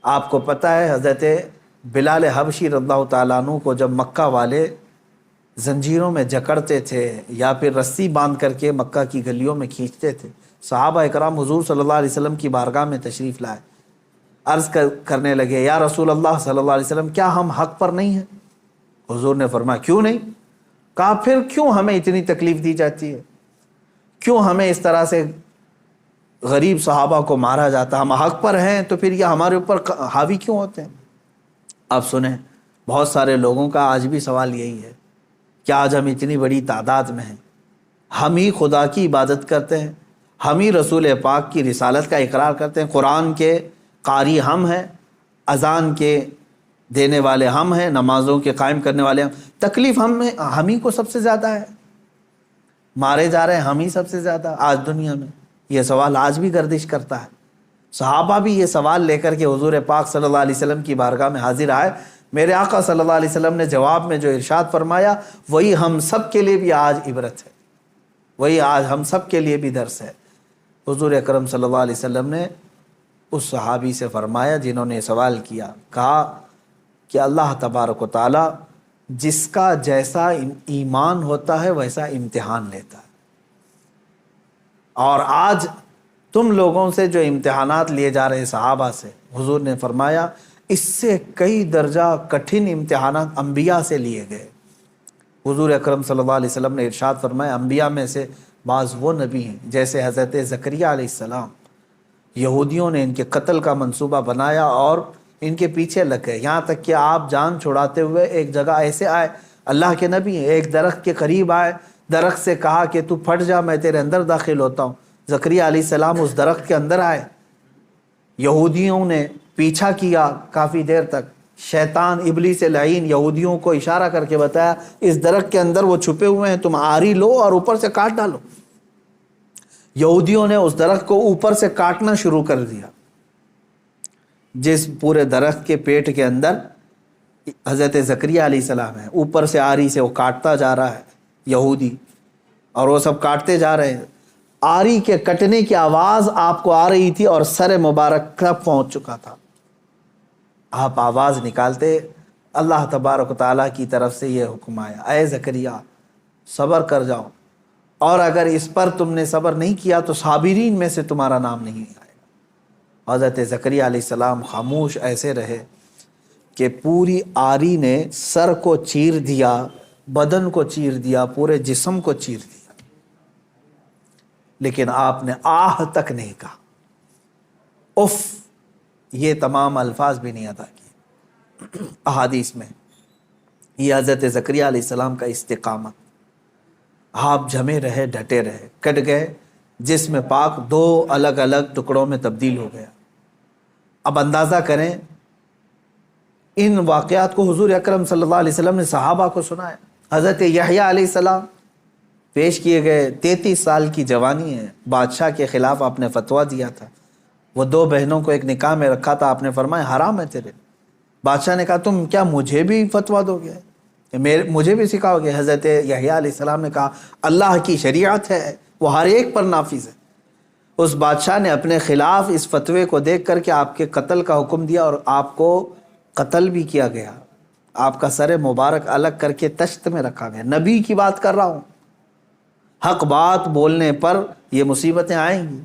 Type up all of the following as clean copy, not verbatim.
آپ کو پتہ ہے حضرت بلال حبشی رضی اللہ تعالیٰ عنہ کو جب مکہ والے زنجیروں میں جکڑتے تھے یا پھر رسی باندھ کر کے مکہ کی گلیوں میں کھینچتے تھے، صحابہ اکرام حضور صلی اللہ علیہ وسلم کی بارگاہ میں تشریف لائے، عرض کرنے لگے یا رسول اللہ صلی اللہ علیہ وسلم کیا ہم حق پر نہیں ہیں؟ حضور نے فرمایا کیوں نہیں؟ کہا پھر کیوں ہمیں اتنی تکلیف دی جاتی ہے، کیوں ہمیں اس طرح سے غریب صحابہ کو مارا جاتا؟ ہم حق پر ہیں تو پھر یہ ہمارے اوپر حاوی کیوں ہوتے ہیں؟ آپ سنیں، بہت سارے لوگوں کا آج بھی سوال یہی ہے کہ آج ہم اتنی بڑی تعداد میں ہیں، ہم ہی خدا کی عبادت کرتے ہیں، ہم ہی رسول پاک کی رسالت کا اقرار کرتے ہیں، قرآن کے قاری ہم ہیں، اذان کے دینے والے ہم ہیں، نمازوں کے قائم کرنے والے ہم، تکلیف ہم ہی کو سب سے زیادہ ہے، مارے جا رہے ہیں ہم ہی سب سے زیادہ آج دنیا میں۔ یہ سوال آج بھی گردش کرتا ہے۔ صحابہ بھی یہ سوال لے کر کے حضور پاک صلی اللہ علیہ وسلم کی بارگاہ میں حاضر آئے، میرے آقا صلی اللہ علیہ وسلم نے جواب میں جو ارشاد فرمایا وہی ہم سب کے لیے بھی آج عبرت ہے، وہی آج ہم سب کے لیے بھی درس ہے۔ حضور اکرم صلی اللہ علیہ وسلم نے اس صحابی سے فرمایا جنہوں نے سوال کیا، کہا کہ اللہ تبارک و تعالی جس کا جیسا ایمان ہوتا ہے ویسا امتحان لیتا ہے، اور آج تم لوگوں سے جو امتحانات لیے جا رہے صحابہ سے، حضور نے فرمایا اس سے کئی درجہ کٹھن امتحانات انبیاء سے لیے گئے۔ حضور اکرم صلی اللہ علیہ وسلم نے ارشاد فرمایا انبیاء میں سے بعض وہ نبی ہیں جیسے حضرت زکریا علیہ السلام، یہودیوں نے ان کے قتل کا منصوبہ بنایا اور ان کے پیچھے لگ گئے، یہاں تک کہ آپ جان چھڑاتے ہوئے ایک جگہ ایسے آئے، اللہ کے نبی ہیں، ایک درخت کے قریب آئے، درخت سے کہا کہ تو پھٹ جا میں تیرے اندر داخل ہوتا ہوں۔ زکریا علیہ السلام اس درخت کے اندر آئے، یہودیوں نے پیچھا کیا کافی دیر تک، شیطان ابلیس لعین یہودیوں کو اشارہ کر کے بتایا اس درخت کے اندر وہ چھپے ہوئے ہیں، تم آری لو اور اوپر سے کاٹ ڈالو۔ یہودیوں نے اس درخت کو اوپر سے کاٹنا شروع کر دیا، جس پورے درخت کے پیٹ کے اندر حضرت زکریا علیہ السلام ہے، اوپر سے آری سے وہ کاٹتا جا رہا ہے یہودی، اور وہ سب کاٹتے جا رہے ہیں، آری کے کٹنے کی آواز آپ کو آ رہی تھی اور سر مبارک تک پہنچ چکا تھا۔ آپ آواز نکالتے، اللہ تبارک و تعالیٰ کی طرف سے یہ حکم آیا اے زکریا صبر کر جاؤ، اور اگر اس پر تم نے صبر نہیں کیا تو صابرین میں سے تمہارا نام نہیں آئے گا۔ حضرت زکریا علیہ السلام خاموش ایسے رہے کہ پوری آری نے سر کو چیر دیا، بدن کو چیر دیا، پورے جسم کو چیر دیا، لیکن آپ نے آہ تک نہیں کہا، اف یہ تمام الفاظ بھی نہیں ادا کیے۔ احادیث میں یہ حضرت زکریا علیہ السلام کا استقامت، آپ جمے رہے، ڈٹے رہے، کٹ گئے، جسم پاک دو الگ الگ ٹکڑوں میں تبدیل ہو گیا۔ اب اندازہ کریں ان واقعات کو حضور اکرم صلی اللہ علیہ وسلم نے صحابہ کو سنایا۔ حضرت یحییٰ علیہ السلام پیش کیے گئے، 33 سال کی جوانی ہے، بادشاہ کے خلاف آپ نے فتویٰ دیا تھا، وہ 2 بہنوں کو ایک نکاح میں رکھا تھا، آپ نے فرمایا حرام ہے تیرے۔ بادشاہ نے کہا تم کیا مجھے بھی فتویٰ دو گے، مجھے بھی سکھاؤ گے؟ حضرت یحییٰ علیہ السلام نے کہا اللہ کی شریعت ہے، وہ ہر ایک پر نافذ ہے۔ اس بادشاہ نے اپنے خلاف اس فتوے کو دیکھ کر کے آپ کے قتل کا حکم دیا، اور آپ کو قتل بھی کیا گیا، آپ کا سر مبارک الگ کر کے تشت میں رکھا گیا۔ نبی کی بات کر رہا ہوں، حق بات بولنے پر یہ مصیبتیں آئیں گی۔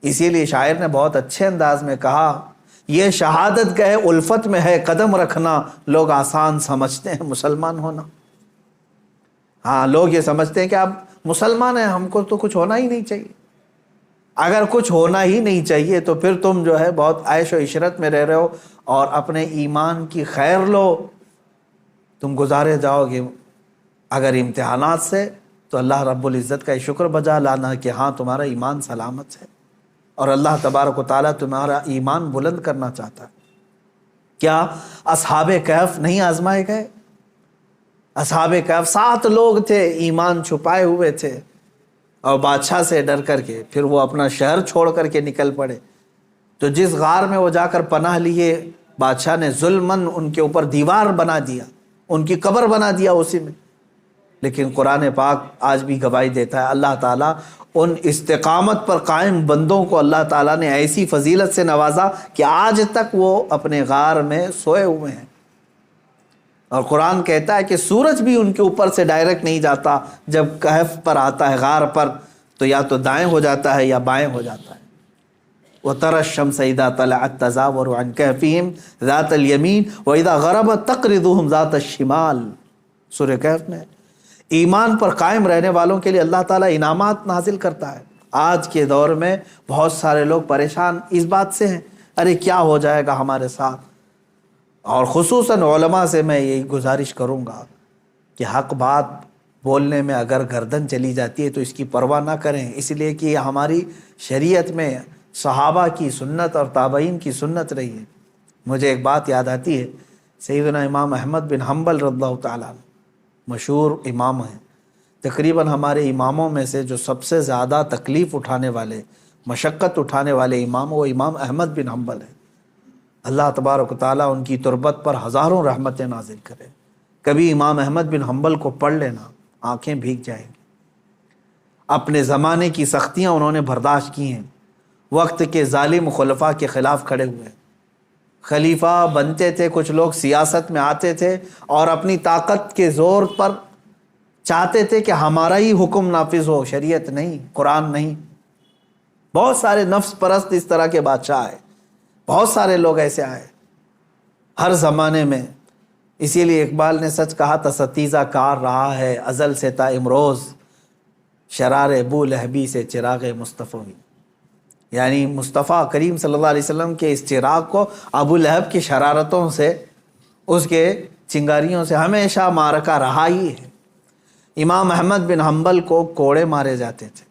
اسی لیے شاعر نے بہت اچھے انداز میں کہا یہ شہادت گئے الفت میں ہے قدم رکھنا، لوگ آسان سمجھتے ہیں مسلمان ہونا۔ ہاں، لوگ یہ سمجھتے ہیں کہ آپ مسلمان ہیں، ہم کو تو کچھ ہونا ہی نہیں چاہیے۔ اگر کچھ ہونا ہی نہیں چاہیے تو پھر تم جو ہے بہت عیش و عشرت میں رہ رہے ہو، اور اپنے ایمان کی خیر لو، تم گزارے جاؤ گے۔ اگر امتحانات سے تو اللہ رب العزت کا شکر بجا لانا کہ ہاں تمہارا ایمان سلامت ہے، اور اللہ تبارک و تعالیٰ تمہارا ایمان بلند کرنا چاہتا ہے۔ کیا اصحاب کہف نہیں آزمائے گئے؟ اصحاب کہف 7 لوگ تھے، ایمان چھپائے ہوئے تھے، اور بادشاہ سے ڈر کر کے پھر وہ اپنا شہر چھوڑ کر کے نکل پڑے۔ تو جس غار میں وہ جا کر پناہ لیے، بادشاہ نے ظلماً ان کے اوپر دیوار بنا دیا، ان کی قبر بنا دیا اسی میں۔ لیکن قرآن پاک آج بھی گواہی دیتا ہے، اللہ تعالیٰ ان استقامت پر قائم بندوں کو اللہ تعالیٰ نے ایسی فضیلت سے نوازا کہ آج تک وہ اپنے غار میں سوئے ہوئے ہیں۔ اور قرآن کہتا ہے کہ سورج بھی ان کے اوپر سے ڈائریکٹ نہیں جاتا، جب کہف پر آتا ہے، غار پر، تو یا تو دائیں ہو جاتا ہے یا بائیں ہو جاتا ہے۔ وَتَرَى الشَّمْسَ إِذَا طَلَعَتْ تَزَاوَرُ عَنْ كَهْفِهِمْ ذَاتَ الْيَمِينِ وَإِذَا غَرَبَتْ تَقْرِضُهُمْ ذَاتَ الشِّمَالِ۔ سورہ کہف میں ایمان پر قائم رہنے والوں کے لیے اللہ تعالیٰ انعامات نازل کرتا ہے۔ آج کے دور میں بہت سارے لوگ پریشان اس بات سے ہیں، ارے کیا ہو جائے گا ہمارے ساتھ، اور خصوصاً علماء سے میں یہی گزارش کروں گا کہ حق بات بولنے میں اگر گردن چلی جاتی ہے تو اس کی پرواہ نہ کریں، اس لیے کہ یہ ہماری شریعت میں صحابہ کی سنت اور تابعین کی سنت رہی ہے۔ مجھے ایک بات یاد آتی ہے، سیدنا امام احمد بن حنبل رضی اللہ تعالیٰ عنہ مشہور امام ہیں، تقریباً ہمارے اماموں میں سے جو سب سے زیادہ تکلیف اٹھانے والے، مشقت اٹھانے والے امام وہ امام احمد بن حنبل ہیں۔ اللہ تبارک و تعالیٰ ان کی تربت پر ہزاروں رحمتیں نازل کرے۔ کبھی امام احمد بن حنبل کو پڑھ لینا، آنکھیں بھیگ جائیں گی۔ اپنے زمانے کی سختیاں انہوں نے برداشت کی ہیں، وقت کے ظالم خلفاء کے خلاف کھڑے ہوئے۔ خلیفہ بنتے تھے، کچھ لوگ سیاست میں آتے تھے اور اپنی طاقت کے زور پر چاہتے تھے کہ ہمارا ہی حکم نافذ ہو، شریعت نہیں، قرآن نہیں۔ بہت سارے نفس پرست اس طرح کے بادشاہ آئے، بہت سارے لوگ ایسے آئے ہر زمانے میں۔ اسی لیے اقبال نے سچ کہا تھا، ستیزہ کار رہا ہے ازل سے تا امروز، شرار ابو لہبی سے چراغ مصطفی۔ یعنی مصطفیٰ کریم صلی اللہ علیہ وسلم کے اس چراغ کو ابو لہب کی شرارتوں سے، اس کے چنگاریوں سے ہمیشہ معرکہ رہا ہی ہے۔ امام احمد بن حنبل کو کوڑے مارے جاتے تھے۔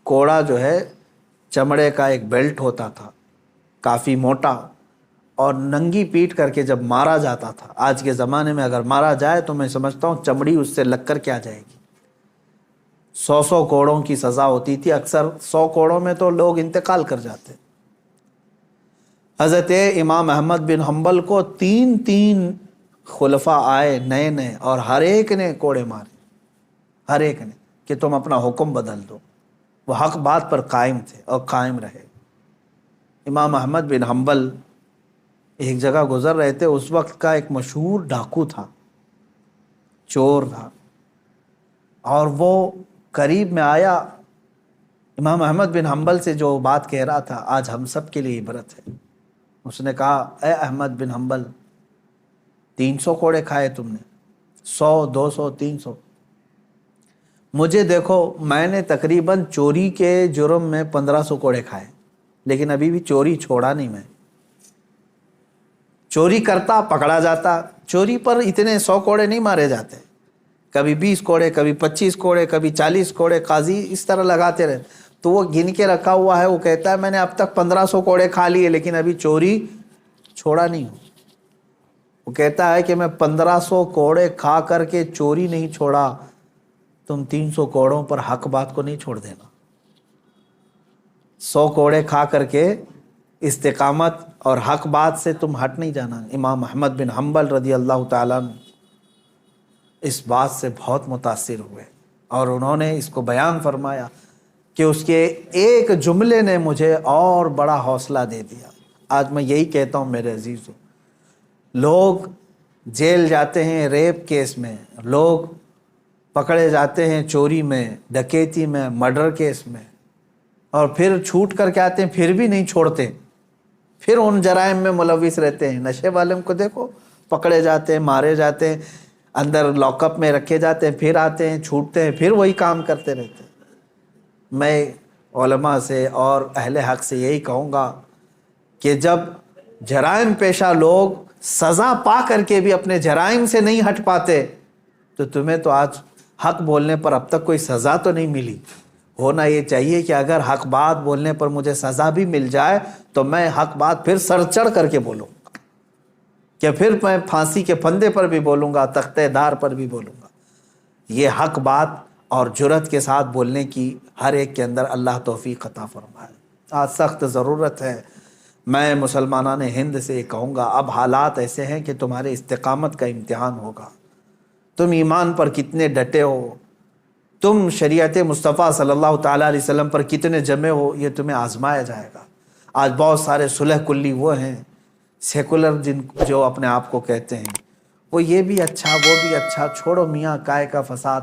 کوڑا جو ہے چمڑے کا ایک بیلٹ ہوتا تھا، کافی موٹا، اور ننگی پیٹ کر کے جب مارا جاتا تھا۔ آج کے زمانے میں اگر مارا جائے تو میں سمجھتا ہوں چمڑی اس سے لگ کر کیا جائے گی۔ 100 کوڑوں کی سزا ہوتی تھی، اکثر 100 کوڑوں میں تو لوگ انتقال کر جاتے۔ حضرت امام احمد بن حنبل کو 3 خلفاء آئے نئے نئے، اور ہر ایک نے کوڑے مارے، ہر ایک نے، کہ تم اپنا حکم بدل دو۔ وہ حق بات پر قائم تھے اور قائم رہے۔ امام احمد بن حنبل ایک جگہ گزر رہے تھے، اس وقت کا ایک مشہور ڈاکو تھا، چور تھا، اور وہ قریب میں آیا، امام احمد بن حنبل سے جو بات کہہ رہا تھا آج ہم سب کے لیے عبرت ہے۔ اس نے کہا، اے احمد بن حنبل، 300 کوڑے کھائے تم نے، 100 200 300، مجھے دیکھو میں نے تقریباً چوری کے جرم میں 1500 کوڑے کھائے، لیکن ابھی بھی چوری چھوڑا نہیں میں۔ چوری کرتا پکڑا جاتا، چوری پر اتنے 100 کوڑے نہیں مارے جاتے، کبھی 20 کوڑے، کبھی 25 کوڑے، کبھی 40 کوڑے، قاضی اس طرح لگاتے رہتے۔ تو وہ گن کے رکھا ہوا ہے، وہ کہتا ہے میں نے اب تک 1500 کوڑے کھا لیے لیکن ابھی چوری چھوڑا نہیں ہوں۔ وہ کہتا ہے کہ میں 1500 کوڑے کھا کر کے چوری نہیں چھوڑا، تم 300 کوڑوں پر حق بات کو نہیں چھوڑ دینا۔ 100 کوڑے کھا کر کے استقامت اور حق بات سے تم ہٹ نہیں جانا۔ امام احمد بن حنبل رضی اللہ تعالیٰ عنہ اس بات سے بہت متاثر ہوئے، اور انہوں نے اس کو بیان فرمایا کہ اس کے ایک جملے نے مجھے اور بڑا حوصلہ دے دیا۔ آج میں یہی کہتا ہوں میرے عزیزوں، لوگ جیل جاتے ہیں ریپ کیس میں، لوگ پکڑے جاتے ہیں چوری میں، ڈکیتی میں، مرڈر کیس میں، اور پھر چھوٹ کر کے آتے ہیں، پھر بھی نہیں چھوڑتے، پھر ان جرائم میں ملوث رہتے ہیں۔ نشے والوں کو دیکھو، پکڑے جاتے ہیں، مارے جاتے ہیں، اندر لاک اپ میں رکھے جاتے ہیں، پھر آتے ہیں، چھوٹتے ہیں، پھر وہی کام کرتے رہتے ہیں۔ میں علماء سے اور اہل حق سے یہی کہوں گا کہ جب جرائم پیشہ لوگ سزا پا کر کے بھی اپنے جرائم سے نہیں ہٹ پاتے، تو تمہیں تو آج حق بولنے پر اب تک کوئی سزا تو نہیں ملی۔ ہونا یہ چاہیے کہ اگر حق بات بولنے پر مجھے سزا بھی مل جائے تو میں حق بات پھر سر چڑھ کر کے بولوں گا، کہ پھر میں پھانسی کے پھندے پر بھی بولوں گا، تختہ دار پر بھی بولوں گا۔ یہ حق بات اور جرأت کے ساتھ بولنے کی ہر ایک کے اندر اللہ توفیق عطا فرمائے۔ آج سخت ضرورت ہے۔ میں مسلمانان ہند سے یہ کہوں گا، اب حالات ایسے ہیں کہ تمہارے استقامت کا امتحان ہوگا، تم ایمان پر کتنے ڈٹے ہو، تم شریعت مصطفیٰ صلی اللہ تعالیٰ علیہ وسلم پر کتنے جمے ہو، یہ تمہیں آزمایا جائے گا۔ آج بہت سارے صلح کلی وہ ہیں سیکولر جو اپنے آپ کو کہتے ہیں، وہ یہ بھی اچھا وہ بھی اچھا، چھوڑو میاں کائے کا فساد۔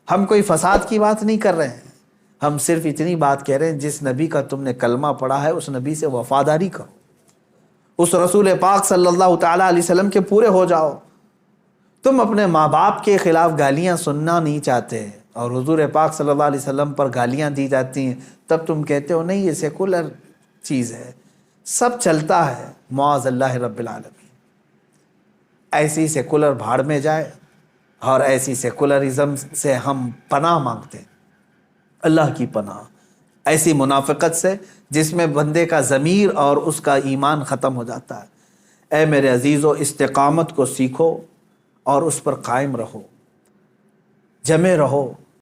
ہم کوئی فساد کی بات نہیں کر رہے ہیں، ہم صرف اتنی بات کہہ رہے ہیں جس نبی کا تم نے کلمہ پڑھا ہے اس نبی سے وفاداری کرو، اس رسول پاک صلی اللہ تعالیٰ علیہ وسلم کے پورے ہو جاؤ۔ تم اپنے ماں باپ کے خلاف گالیاں سننا نہیں چاہتے اور حضور پاک صلی اللہ علیہ وسلم پر گالیاں دی جاتی ہیں، تب تم کہتے ہو نہیں یہ سیکولر چیز ہے، سب چلتا ہے، معاذ اللہ رب العالمین۔ ایسی سیکولر بھاڑ میں جائے، اور ایسی سیکولرزم سے ہم پناہ مانگتے ہیں، اللہ کی پناہ، ایسی منافقت سے جس میں بندے کا ضمیر اور اس کا ایمان ختم ہو جاتا ہے۔ اے میرے عزیزو، استقامت کو سیکھو اور اس پر قائم رہو، جمے رہو،